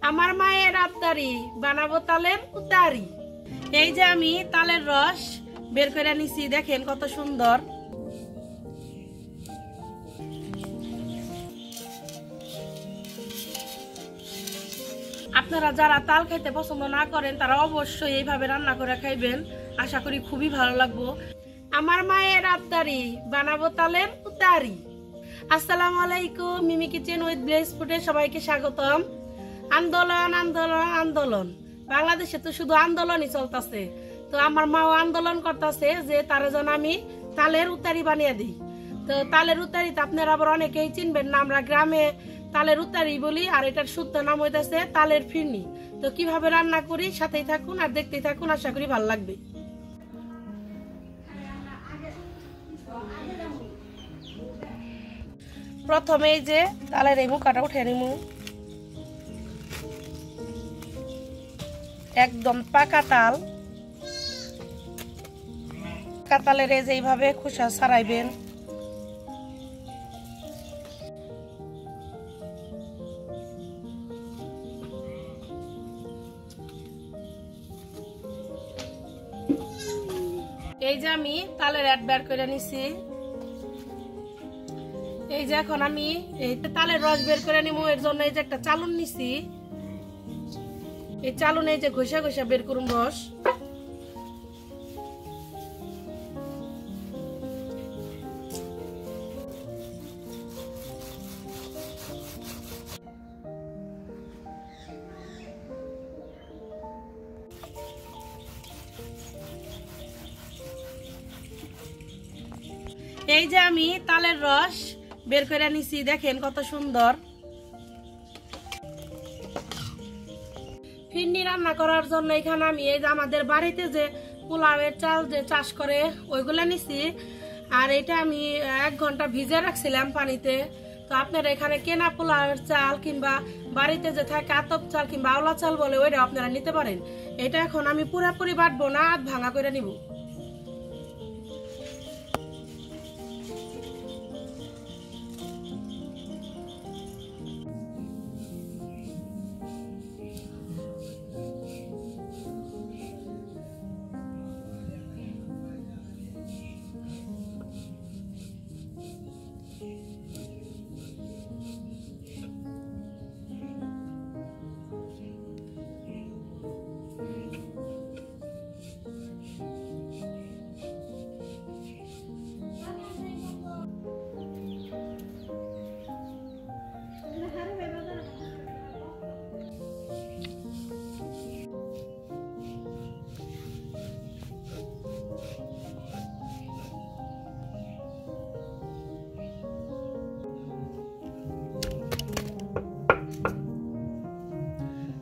আমার মায়ের আবদারি বানাবো তালের উতারি। এই যে আমি তালের রস বের করে নিছি, দেখেন কত সুন্দর। আপনারা যারা তাল খেতে পছন্দ না করেন তারা অবশ্যই এইভাবে রান্না করে খাইবেন, আশা করি খুবই ভালো লাগবে। আমার মায়ের আবদারি বানাবো তালের উতারি। আসসালামু আলাইকুম, মিমি কিচেন উইথ ব্লেস ফুডে সবাইকে স্বাগতম। আন্দোলন আন্দোলন আন্দোলন, বাংলাদেশে তো শুধু আন্দোলনই চলতেছে। তো আমার মাও আন্দোলন করতেছে যে তার জন্য আমি তালের উতারি বানিয়ে দিই। তো তালের উতারিতে আপনারা আবার অনেকেই চিনবেন না, আমরা গ্রামে তালের উতারি বলি, আর এটার শুদ্ধ নাম হইতেছে তালের ফিরনি। তো কিভাবে রান্না করি সাথেই থাকুন আর দেখতেই থাকুন, আশা করি ভালো লাগবে। প্রথমে এই যে তালের এই মুখাটা উঠে নিমু, একদম পাকা তাল। পাকা তালের এই যে এইভাবে খোসা ছাড়াইবেন। এই যে আমি তালের অ্যাড বের করে নিছি। এই যে এখন আমি এই তালের রস বের করে নিব, এর জন্য এই যে একটা চালুন নিছি। এই চালুন এই যে ঘষা ঘষা বের করুন রস। এই যে আমি তালের রস বের করে নিছি, দেখেন কত সুন্দর। ফিরনি রান্না করার জন্য এখানে আমি এই যে আমাদের বাড়িতে যে পোলাওয়ের চাল যে চাষ করে ওইগুলা নিছি। আর এটা আমি 1 ঘন্টা ভিজে রাখছিলাম পানিতে। তো আপনারা এখানে কেনা পোলাওয়ের চাল কিংবা বাড়িতে যে থাকে আতপ চাল কিংবা আওলা চাল বলে ওইটা আপনারা নিতে পারেন। এটা এখন আমি পুরোপুরি বাটবো না, আধ ভাঙা করে নিব।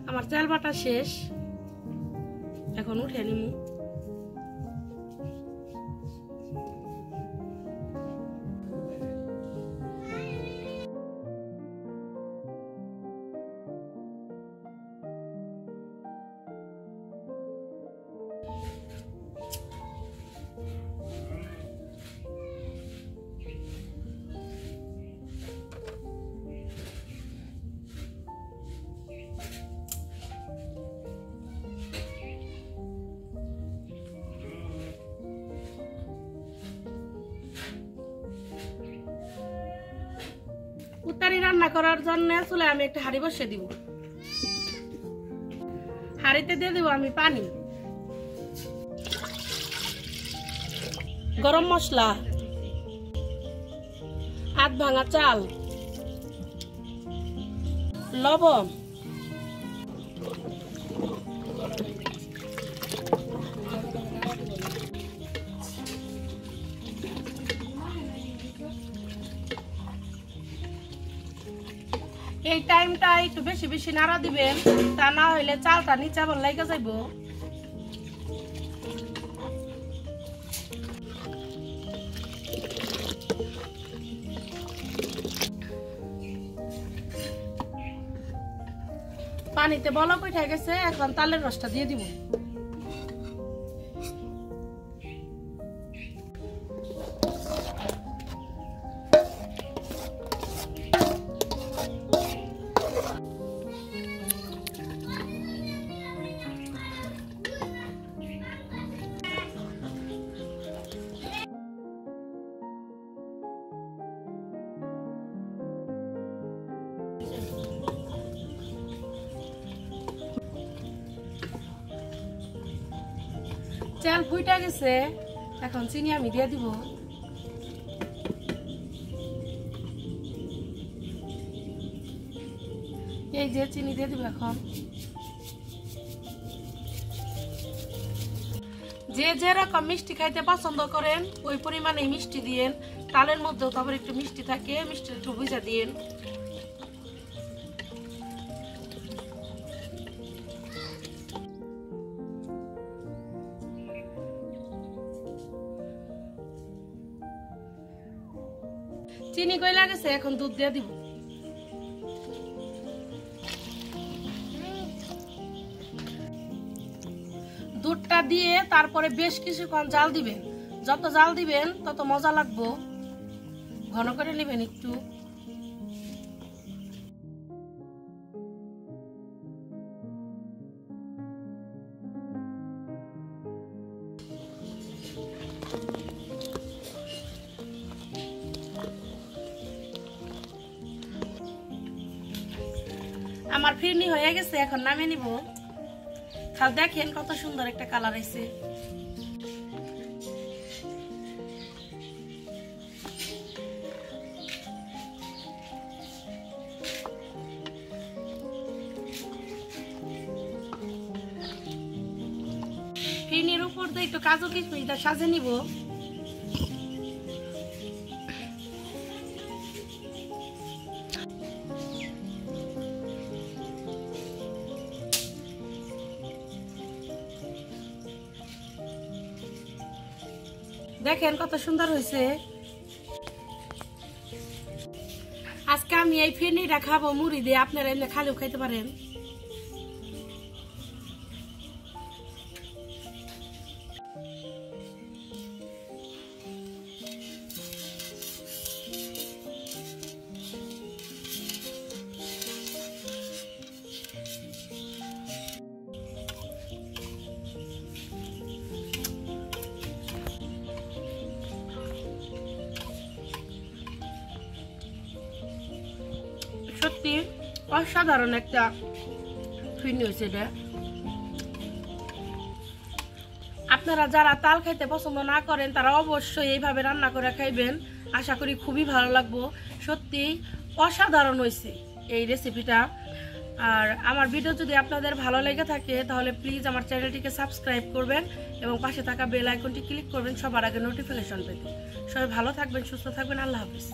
আমার চাল বাটা শেষ, এখন উঠে নিমু। উতারি রান্না করার জন্য চুলে আমি একটা হাঁড়ি বসিয়ে দিব। হাঁড়িতে দিয়ে দিব আমি পানি, গরম মশলা, আধ ভাঙা চাল, লবণ, এই টাইমটা একটু বেশি বেশি নাড়া দিবেন, তা না হইলে চালটা নিচে আবার লেগে যাইব। পানিতে বলক উঠে গেছে, এখন তালের রসটা দিয়ে দিব। চাল ফুইটা গেছে, এখন চিনি আমি দিয়ে দিব। এই যে চিনি দিয়ে দিব এখন। যে যেরকম মিষ্টি খাইতে পছন্দ করেন ওই পরিমাণে মিষ্টি দিয়েন। তালের মধ্যেও তো আবার একটু মিষ্টি থাকে, মিষ্টি একটু বুঝা দিয়েন। চিনি গইলা গেছে, এখন দুধ দিয়ে দিব। দুধটা দিয়ে তারপরে বেশ কিছুক্ষণ জাল দিবেন। যত জাল দিবেন তত মজা লাগবো। ঘন করে নেবেন একটু। আমার ফিরনি হয়ে গেছে, এখন নামিয়ে নিব। খাল দেখেন কত সুন্দর একটা কালার আছে। ফিরনির উপর দিয়ে একটু কাজু কিশমিশ সাজে নিব। দেখেন কত সুন্দর হয়েছে। আজকে আমি এই ফিরনিটা খাবো মুড়ি দিয়ে, আপনারা এমনি খালিও খাইতে পারেন। সত্যি অসাধারণ একটা ফিরনি হয়েছে এটা। আপনারা যারা তাল খাইতে পছন্দ না করেন তারা অবশ্যই এইভাবে রান্না করে খাইবেন। আশা করি খুবই ভালো লাগবো। সত্যি অসাধারণ হয়েছে এই রেসিপিটা। আর আমার ভিডিও যদি আপনাদের ভালো লেগে থাকে তাহলে প্লিজ আমার চ্যানেলটিকে সাবস্ক্রাইব করবেন এবং পাশে থাকা বেল আইকনটি ক্লিক করবেন সবার আগে নোটিফিকেশন পেতে। সবাই ভালো থাকবেন, সুস্থ থাকবেন। আল্লাহ হাফেজ।